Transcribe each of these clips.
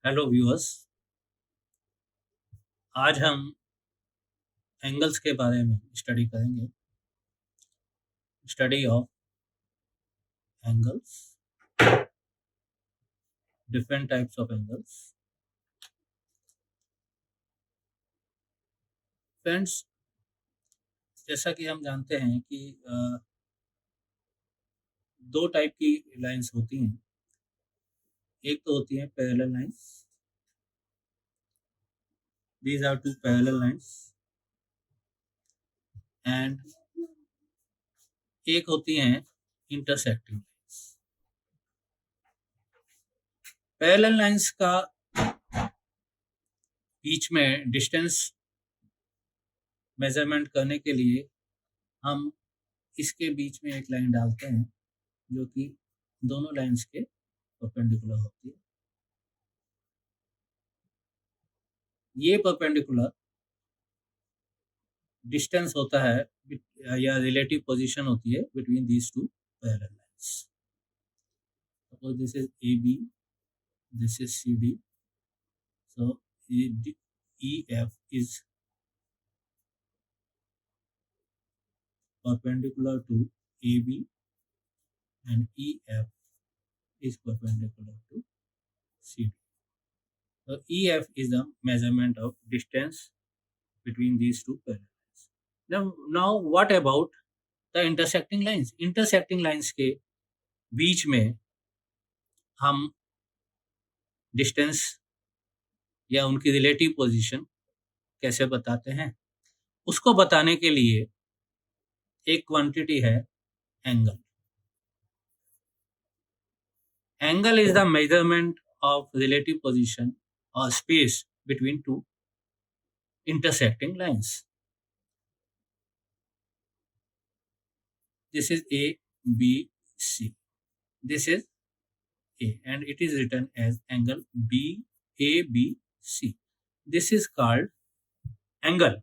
Hello viewers. आज हम angles के बारे में स्टडी करेंगे। Study of angles, different types of angles. Friends, जैसा कि हम जानते हैं कि दो टाइप की लाइंस होती हैं। एक तो होती है parallel lines, these are two parallel lines, and एक होती हैं इंटरसेक्टिंग लाइंस। पैरेलल लाइंस का बीच में डिस्टेंस मेजरमेंट करने के लिए हम इसके बीच में एक लाइन डालते हैं जो कि दोनों लाइंस के परपेंडिकुलर होती है। ये परपेंडिकुलर डिस्टेंस होता है या रिलेटिव पोजीशन होती है between these two parallel lines. Suppose this is A B, this is C D, so E F is perpendicular to AB and E F is perpendicular to CD. So E F is the measurement of distance between these two parallel lines. Now what about the intersecting lines? Intersecting lines के बीच में हम distance या उनकी relative position कैसे बताते हैं? उसको बताने के लिए एक क्वांटिटी है angle. Angle is the measurement of relative position और space between two intersecting lines. This is A, B, C. This is A, and it is written as angle BABC. This is called angle.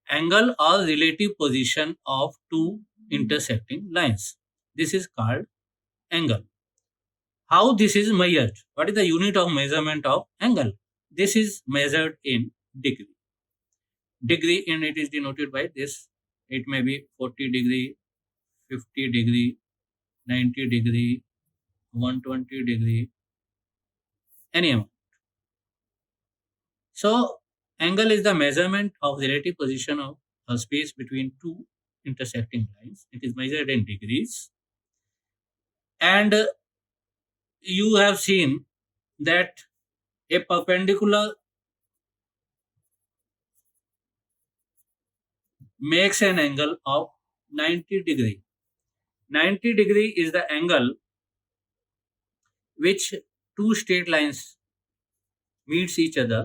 Angle or relative position of two intersecting lines. This is called angle. How this is measured? What is the unit of measurement of angle? This is measured in degree. Degree, and it is denoted by this. It may be 40 degree, 50 degree, 90 degree, 120 degree, any amount. So angle is the measurement of relative position of a space between two intersecting lines. It is measured in degrees, and you have seen that a perpendicular makes an angle of 90 degree. 90 degree is the angle which two straight lines meets each other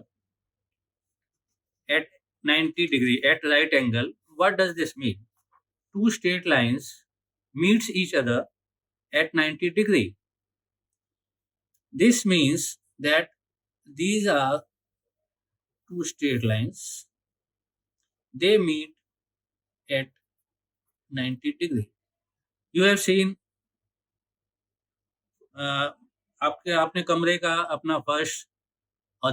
at 90 degree at right angle. What does this mean? Two straight lines meets each other at 90 degree. This means that these are two straight lines. They meet at 90 degree. You have seen आपने कमरे का अपना फर्श और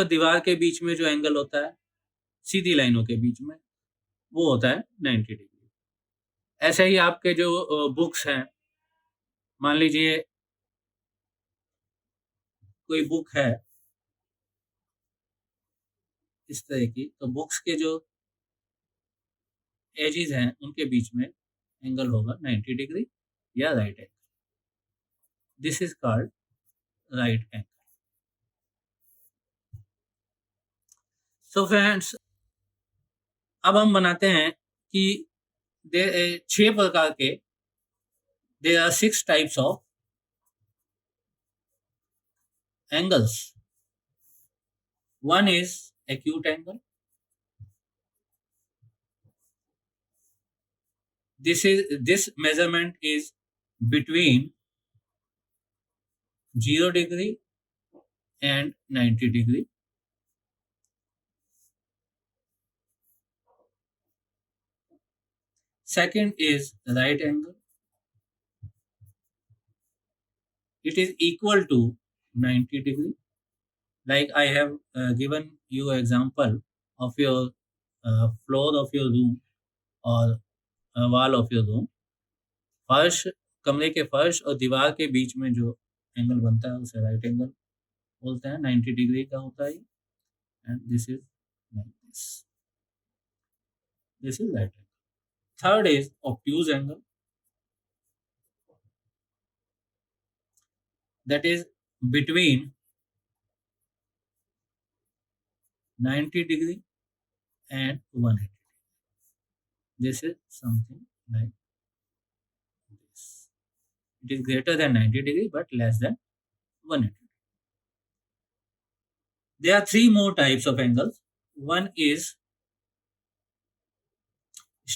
दीवार के बीच में जो एंगल होता है सीधी लाइनों के बीच में, वो होता है 90 डिग्री। ऐसे ही आपके जो बुक्स हैं, मान लीजिए कोई बुक है इस तरह की, तो बुक्स के जो एजेस हैं उनके बीच में एंगल होगा 90 डिग्री या right angle. This is called right angle. So friends, अब हम बनाते हैं कि 6 प्रकार के, there are 6 types of angles. One is acute angle. This measurement is between 0 degree and 90 degree. Second is right angle. It is equal to 90 degree. Like I have given you example of your floor of your room or wall of your room. फर्श, कमरे के फर्श और दीवार के बीच में जो angle बनता है उसे राइट एंगल बोलते हैं, 90 डिग्री का होता है and this is like this is right angle. Third is obtuse angle, that is between 90 degree and 180. This is something like this. It is greater than 90 degree but less than 180. There are three more types of angles. One is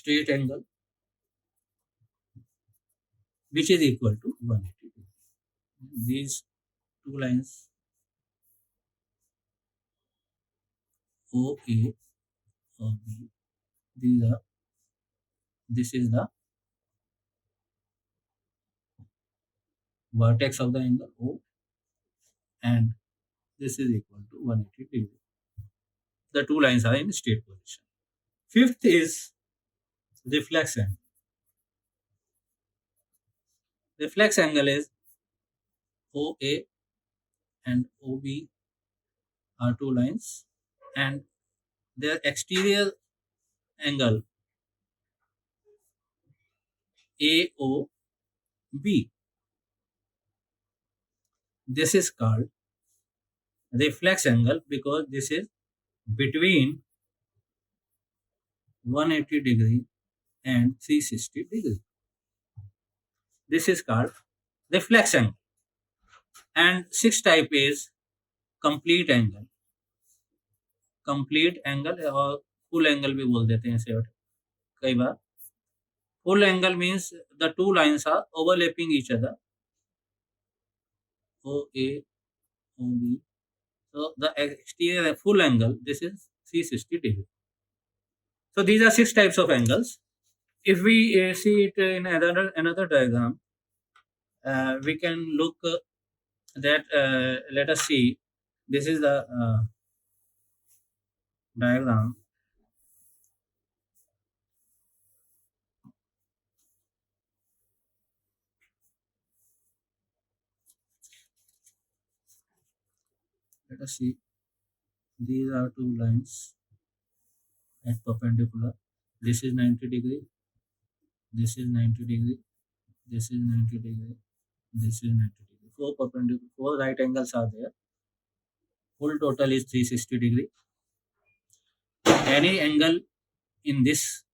straight angle, which is equal to 180 degree. These two lines OA or B, this is the vertex of the angle O, and this is equal to 180 degree. The two lines are in straight position. Fifth is reflex angle. Reflex angle is OA and OB are two lines, and their exterior angle AOB. This is called reflex angle because this is between 180 degree and 360 degree. This is called reflex angle. And sixth type is complete angle. Complete angle और full angle भी बोल देते हैं इसे कई बार. Full angle means the two lines are overlapping each other. OA, OB. So the exterior full angle, this is 360 degree. So these are six types of angles. If we see it in another diagram, we can look that let us see. This is the diagram. Let us see. These are two lines at perpendicular. This is 90 degree. This is 90 degree. This is 90 degree. This is 90 degree. Four perpendicular, four right angles are there. Full total is 360 degree. Any angle in this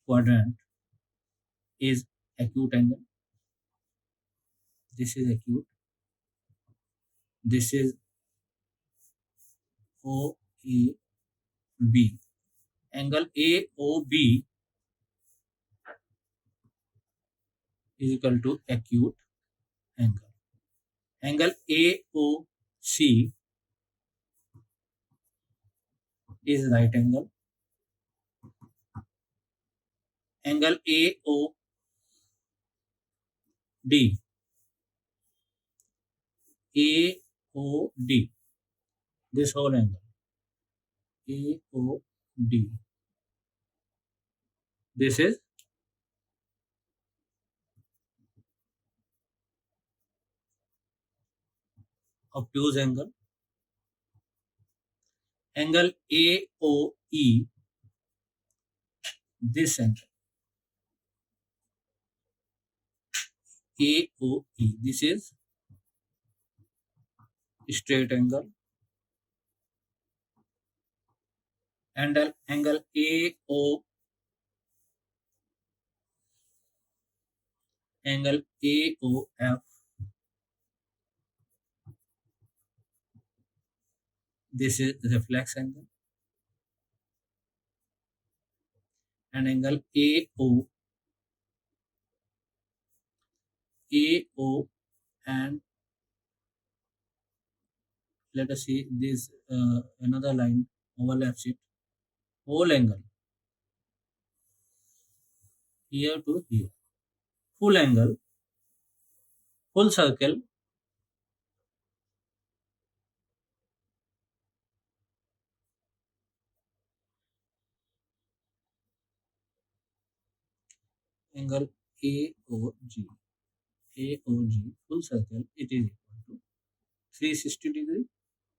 quadrant is acute angle. This is acute. This is OAB. Angle AOB is equal to acute angle. Angle AOC is right angle. Angle AOD, AOD, this whole angle, AOD, this is obtuse angle. Angle AOE, this angle, AOE, this is straight angle. And angle angle AOF, this is reflex angle. And angle AO, and let us see this another line overlaps it. Whole angle here to here. Full angle, full circle AOG, full circle, it is equal to 360 degree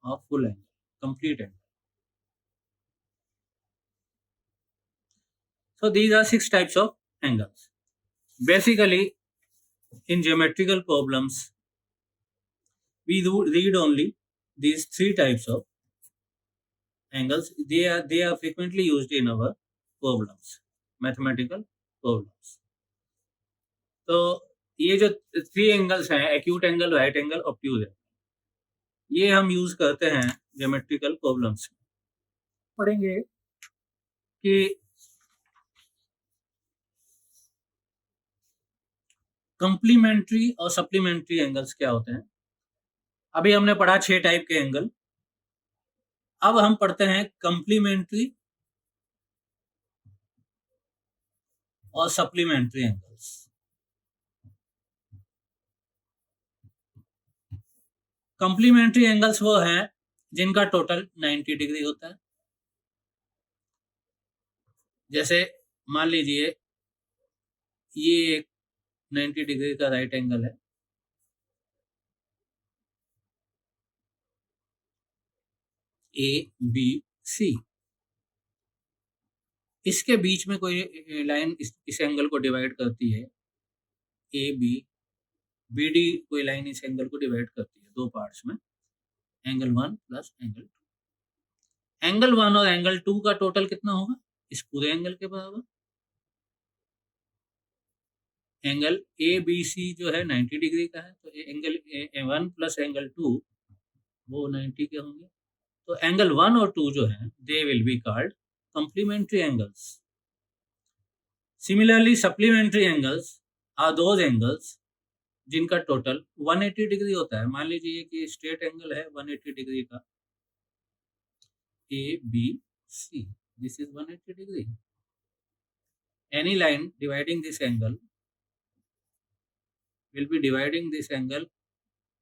of full angle, complete angle. So these are 6 types of angles. Basically, in geometrical problems, we do read only these 3 types of angles. They are frequently used in our problems, mathematical problems. तो ये जो 3 angles हैं, acute angle, right angle, obtuse angle, ये हम use करते हैं geometrical problems में। पढ़ेंगे कि कंप्लीमेंट्री और सप्लीमेंट्री एंगल्स क्या होते हैं। अभी हमने पढ़ा 6 टाइप के एंगल। अब हम पढ़ते हैं कंप्लीमेंट्री और सप्लीमेंट्री एंगल्स। कंप्लीमेंट्री एंगल्स वो हैं जिनका टोटल 90 डिग्री होता है। जैसे मान लीजिए ये एक 90 डिग्री का राइट एंगल है, ABC। इसके बीच में कोई लाइन इस एंगल को डिवाइड करती है, AB, BD कोई लाइन इस एंगल को डिवाइड करती है 2 पार्ट्स में, एंगल 1 प्लस एंगल 2। एंगल 1 और एंगल 2 का टोटल कितना होगा इस पूरे एंगल के बराबर। एंगल ABC जो है 90 डिग्री का है, तो एंगल 1 प्लस एंगल 2 वो 90 के होंगे। तो एंगल 1 और 2 जो है they will be called complementary angles. Similarly supplementary angles are those angles जिनका टोटल 180 डिग्री होता है। मान लीजिए कि स्ट्रेट एंगल है 180 डिग्री का, ABC, this is 180 degree. Any line dividing this angle will be dividing this angle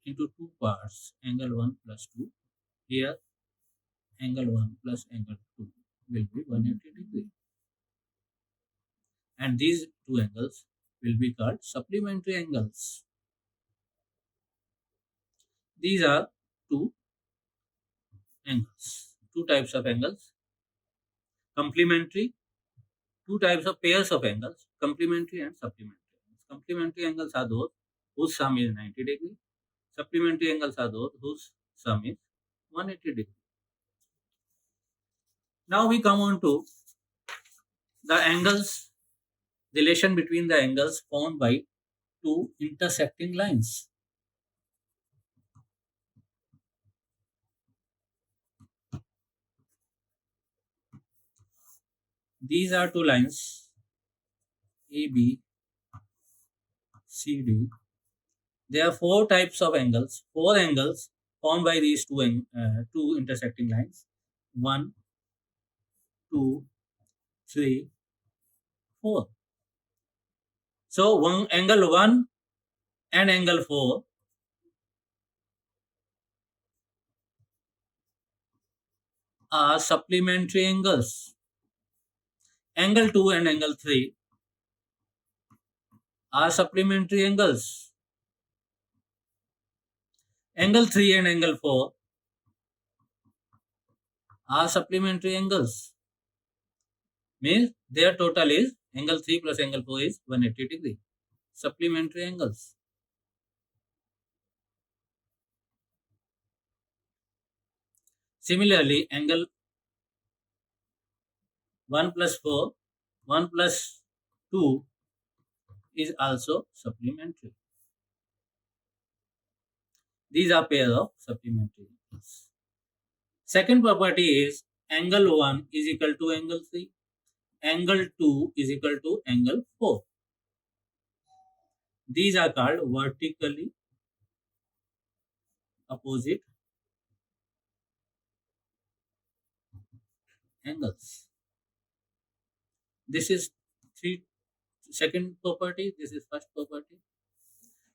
into 2 parts, angle 1 plus 2. Here angle 1 plus angle 2 will be 180 degree, and these 2 angles will be called supplementary angles. These are 2 angles, 2 types of angles. Complementary, 2 types of pairs of angles, complementary and supplementary. Complementary angles are those whose sum is 90 degree. Supplementary angles are those whose sum is 180 degree. Now we come on to the angles, relation between the angles formed by 2 intersecting lines. These are 2 lines, AB, CD. There are 4 types of angles, 4 angles formed by these 2 intersecting lines. 1, 2, 3, 4. So angle 1 and angle 4 are supplementary angles. Angle 2 and angle 3 are supplementary angles. Angle 3 and angle 4 are supplementary angles. Means their total is angle 3 plus angle 4 is 180 degree. Supplementary angles. Similarly, angle 1 plus 4, 1 plus 2 is also supplementary. These are pair of supplementary angles. Second property is angle 1 is equal to angle 3. Angle 2 is equal to angle 4. These are called vertically opposite angles. This is second property, this is first property.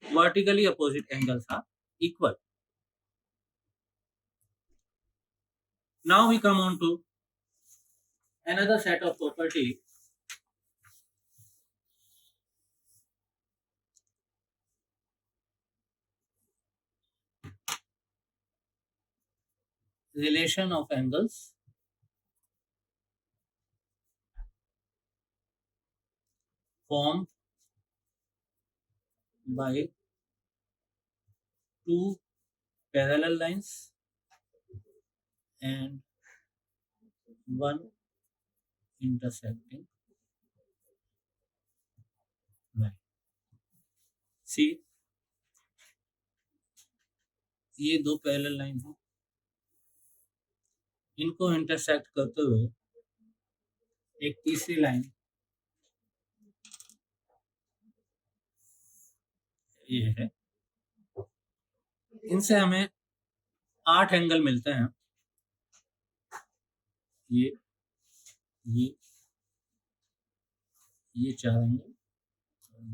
Vertically opposite angles are equal. Now we come on to another set of property relation of angles formed by two parallel lines and one intersecting line. See, ये दो parallel line है, इनको intersect करते हुए एक तीसरी line ये है, इनसे हमें 8 एंगल मिलते हैं। ये ये ये 4 एंगल,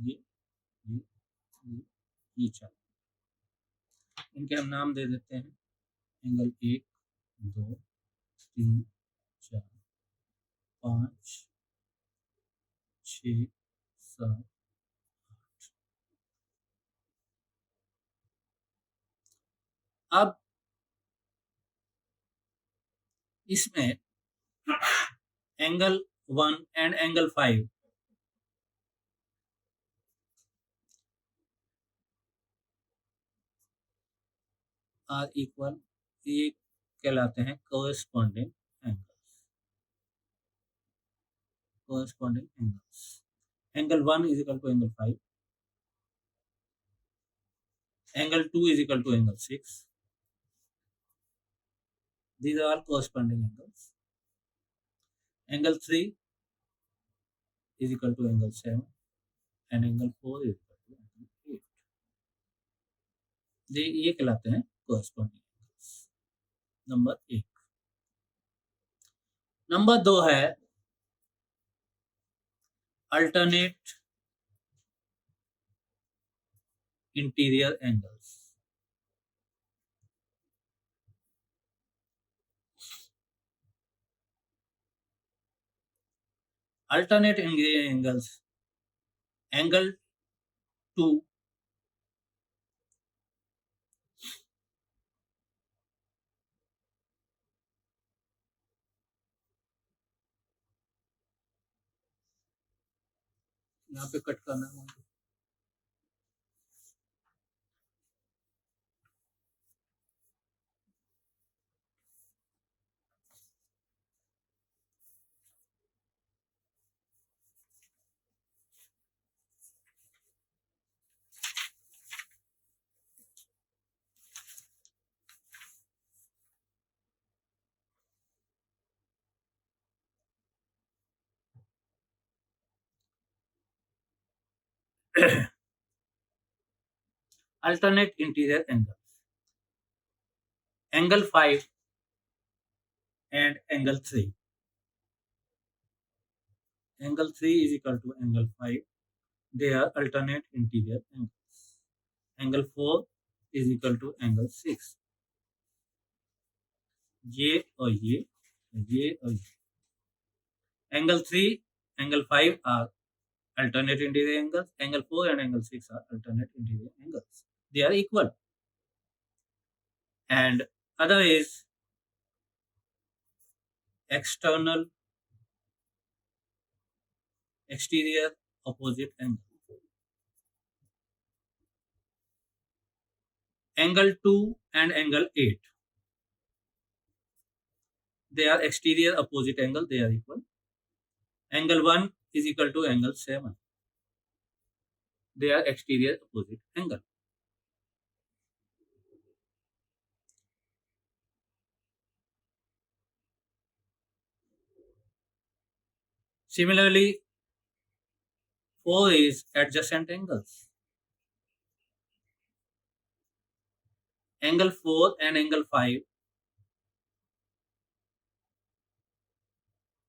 ये ये ये, ये 4, इनके हम नाम दे देते हैं एंगल 1 2 3 4 5 6 7। अब इसमें angle 1 and angle 5 are equal, ये कहलाते हैं corresponding angles. Corresponding angles, angle 1 is equal to angle 5, angle 2 is equal to angle 6। These are all corresponding angles. Angle 3 is equal to angle 7 and angle 4 is equal to angle 8. ये कहलाते हैं corresponding angles। Number 1। Number 2 है alternate interior angles। Alternate interior angles, angle 2 यहाँ पे cut करना है। Alternate interior angles, angle 5 and angle 3. Angle 3 is equal to angle 5. They are alternate interior angles. Angle 4 is equal to angle 6. ये और ये और ये। Angle 3, angle 5 are alternate interior angles. Angle 4 and angle 6 are alternate interior angles. They are equal. And other is external exterior opposite angle. Angle 2 and angle 8. They are exterior opposite angle. They are equal. Angle 1 is equal to angle 7. They are exterior opposite angle. Similarly, 4 is adjacent angles. Angle 4 and angle 5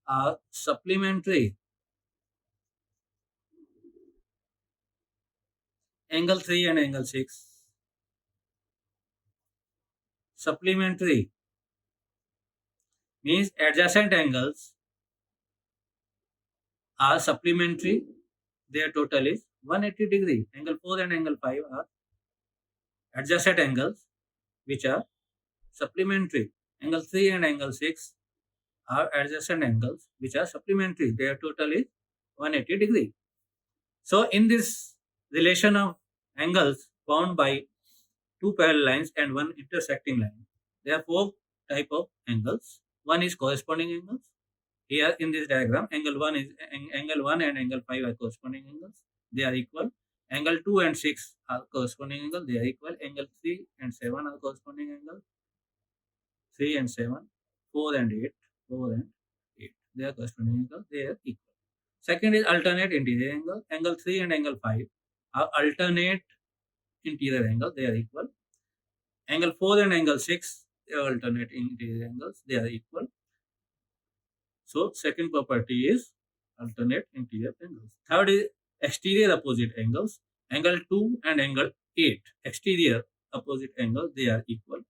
are supplementary. Angle 3 and angle 6 supplementary means adjacent angles are supplementary. Their total is 180 degree. Angle 4 and angle 5 are adjacent angles which are supplementary. Angle 3 and angle 6 are adjacent angles which are supplementary. Their total is 180 degree. So in this relation of angles bound by two parallel lines and one intersecting line, there are four type of angles. One is corresponding angles. Here in this diagram, angle 1 is angle 1 and angle 5 are corresponding angles. They are equal. Angle 2 and 6 are corresponding angles. They are equal. Angle 3 and 7 are corresponding angles. 3 and 7, 4 and 8, 4 and 8. They are corresponding angles. They are equal. Second is alternate interior angle. Angle 3 and angle 5 are alternate interior angles. They are equal. Angle 4 and angle 6, they are alternate interior angles. They are equal. So second property is alternate interior angles. Third is exterior opposite angles. Angle 2 and angle 8, exterior opposite angles, they are equal.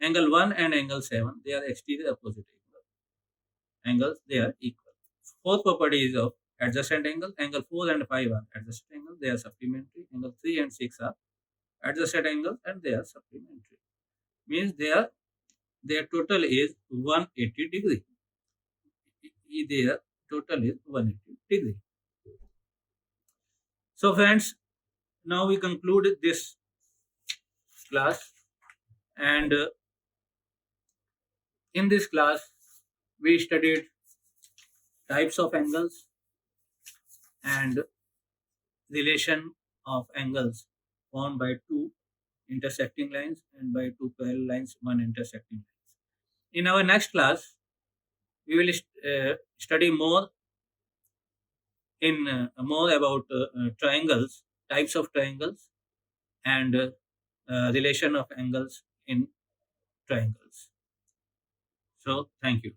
Angle 1 and angle 7, they are exterior opposite angles, they are equal. Fourth property is of adjacent angle. Angle 4 and 5 are adjacent angles, they are supplementary. Angle 3 and 6 are adjacent angles and they are supplementary. Means their total is 180 degree. Their total is 180 degree. So friends, now we conclude this class, and in this class we studied types of angles and relation of angles formed by two intersecting lines and by two parallel lines, one intersecting lines. In our next class, we will study more more about triangles, types of triangles, and relation of angles in triangles. So, thank you.